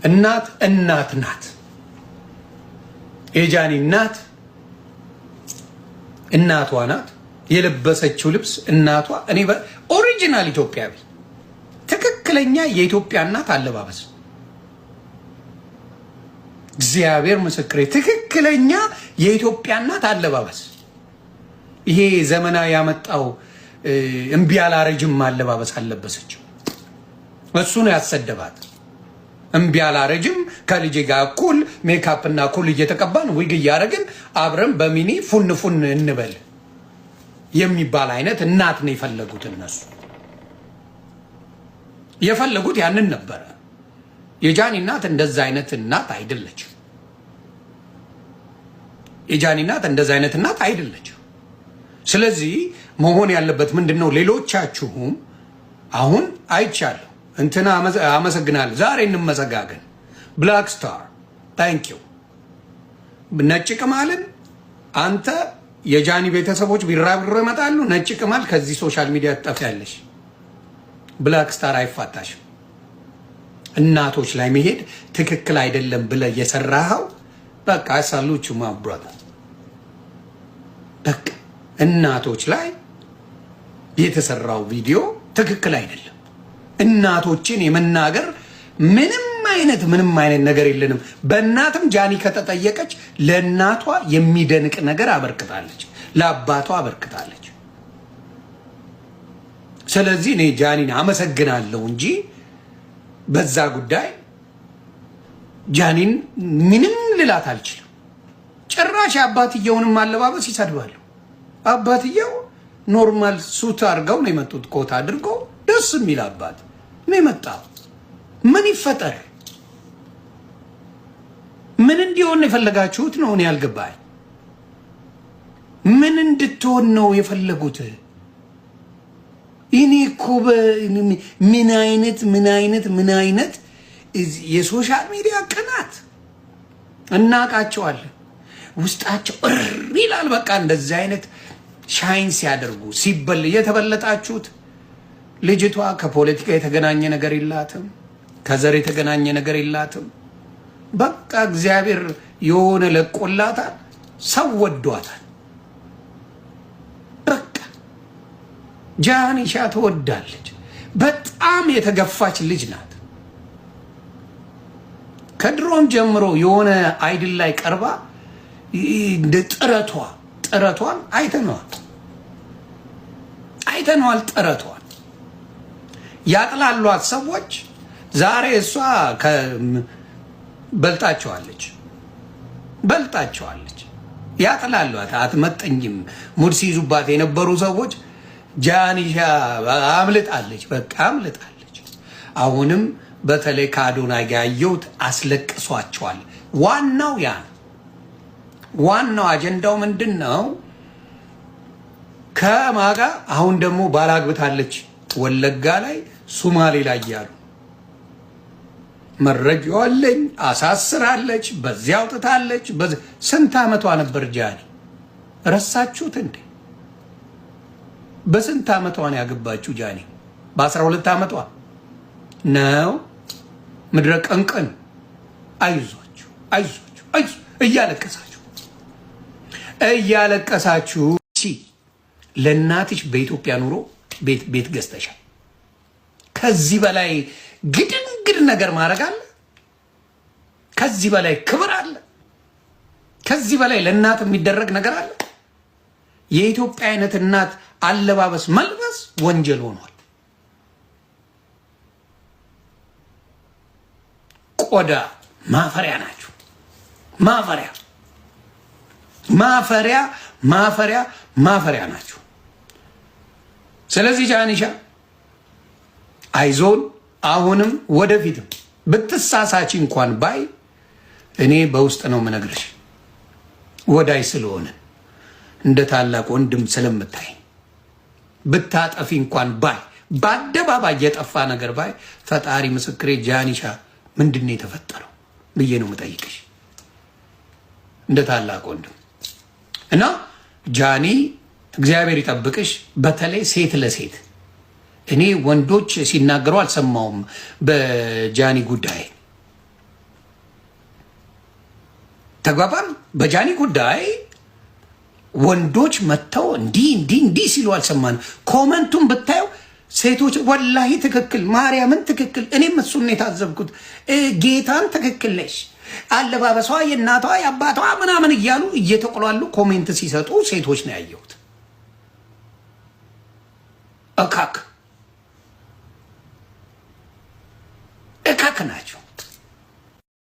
እናት ናት። የጃኒ እናቷ ናት። የለበሰችው ልብስ እናቷ እኔ ኦሪጂናል ኢትዮጵያዊ ትክክለኛ የኢትዮጵያ እናት አለባበስ እግዚአብሔር ምስክሬ ትክክለኛ የኢትዮጵያ እናት አለባበስ። ይሄ ዘመናዊ ያመጣው እምቢ አላረጅም አለባበስ አለበሰችው። እሱ ነው ያሰደባት። እምቢ አላረጅም ከልጄ ጋር እኩል ሜካፕ እና ኩል እየተቀባን ዊግ እያደረግን አብረን በሚኒ ፉን እንበል የሚባል አይነት እናት ነው የፈለጉት። እነሱ የፈለጉት ያንን ነበረ። የጃኒ እናት እንደዛ አይነት እናት አይደለችም። የጃኒ እናት እንደዛ አይነት እናት አይደለችም። ስለዚህ መሆን ያለበት ምንድነው? ሌሎቻችሁም አሁን አይቻለሁ እንትና አመሰግናለሁ። ዛሬ እንመሰጋገን። ብላክ ስታር ታንኪዩ። ነጭ ቅማልን አንተ የጃኒ ቤተሰቦች ቢራብሮ ይመጣሉ። ነጭ ቅማል ከዚህ ሶሻል ሚዲያ ትጠፊያለሽ። ብላክ ስታር አይፋታሽም። እናቶች ላይ መሄድ ትክክል አይደለም ብለህ የሰራኸው በቃ ሳሉቹ ማብራታ በቃ እናቶች ላይ የተሰራው ቪዲዮ ትክክል አይደለም። እናቶችን የመናገር ምንም አይነት ነገር የለንም። በእናትም ጃኒ ከተጠየቀች ለእናቷ የሚደንቅ ነገር አበርክታለች፣ ለአባቷ አበርክታለች። ስለዚህ እኔ ጃኒን አመሰግናለሁ እንጂ በዛ ጉዳይ ጃኒን ምንም ልላት አልችልም። ጭራሽ አባትየውንም አለባበስ ይሰድባሉ። አባትየው ኖርማል ሱት አድርገው ነው የመጡት፣ ኮት አድርገው ደስ የሚል አባት ነው የመጣው። ምን ይፈጠር? ምን እንዲሆን የፈለጋችሁት ነው? እኔ ያልገባኝ ምን እንድትሆን ነው የፈለጉት? እኔ እኮ ምን አይነት የሶሻል ሚዲያ ቅናት እናቃቸዋለን። ውስጣቸው ይላል። በቃ እንደዚህ አይነት ሻይን ሲያደርጉ የተበለጣችሁት። ልጅቷ ከፖለቲካ የተገናኘ ነገር የላትም፣ ከዘር የተገናኘ ነገር የላትም። በቃ እግዚአብሔር የሆነ ለቆላታል፣ ሰው ወዷታል። በቃ ጃኒሻ ትወዳለች። በጣም የተገፋች ልጅ ናት። ከድሮም ጀምሮ የሆነ አይድል ላይ ቀርባ እንደ ጥረቷን አይተነዋል። ጥረቷን ያጥላሏት ሰዎች ዛሬ እሷ በልጣቸዋለች። ያጥላሏት። አትመጠኝም ሙድ ሲይዙባት የነበሩ ሰዎች ጃኒሻ አምልጣለች። በቃ አምልጣለች። አሁንም በተለይ ከአዶናይ ጋር ያየሁት አስለቅሷቸዋል። ዋናው ያ ዋናው አጀንዳው ምንድን ነው? ከማጋ አሁን ደግሞ ባላግብታለች ወለጋ ላይ ሱማሌ ላይ ያሉ መረጃው አለኝ። አሳስራለች፣ በዚያ አውጥታለች። ስንት ዓመቷ ነበር ጃኒ? ረሳችሁት እንዴ? በስንት ዓመቷ ነው ያገባችሁ ጃኒ? በ12 ዓመቷ ነው። ምድረ ቀንቀን አይዟችሁ እያለቀሳችሁ ለእናትሽ በኢትዮጵያ ኑሮ ቤት ገዝተሻል። ከዚህ በላይ ግድንግድ ነገር ማድረግ አለ? ከዚህ በላይ ክብር አለ? ከዚህ በላይ ለእናት የሚደረግ ነገር አለ? የኢትዮጵያ አይነት እናት አለባበስ መልበስ ወንጀል ሆኗል። ቆዳ ማፈሪያ ናችሁ። ማፈሪያ ናችሁ። ስለዚህ ጃኒሻ አይዞን። አሁንም ወደፊትም ብትሳሳች እንኳን ባይ እኔ በውስጥ ነው የምነግርሽ፣ ወዳይ ስለሆነ እንደ ታላቅ ወንድም ስለምታይ ብታጠፊ እንኳን ባይ በአደባባይ የጠፋ ነገር ባይ ፈጣሪ ምስክሬ ጃኒሻ ምንድነው የተፈጠረው ብዬ ነው የምጠይቅሽ እንደ ታላቅ ወንድም። እና ጃኒ እግዚአብሔር ይጠብቅሽ። በተለይ ሴት ለሴት እኔ ወንዶች ሲናገሩ አልሰማውም በጃኒ ጉዳይ። ተግባባን። በጃኒ ጉዳይ ወንዶች መጥተው እንዲህ ሲሉ አልሰማንም። ኮመንቱን ብታየው ሴቶች ወላሂ ትክክል፣ ማርያምን ትክክል፣ እኔም እሱን የታዘብኩት ጌታን ትክክል ነሽ፣ አለባበሷ የእናቷ የአባቷ ምናምን እያሉ እየተቆላሉ ኮሜንት ሲሰጡ ሴቶች ነው ያየሁት። እካክ ናቸው።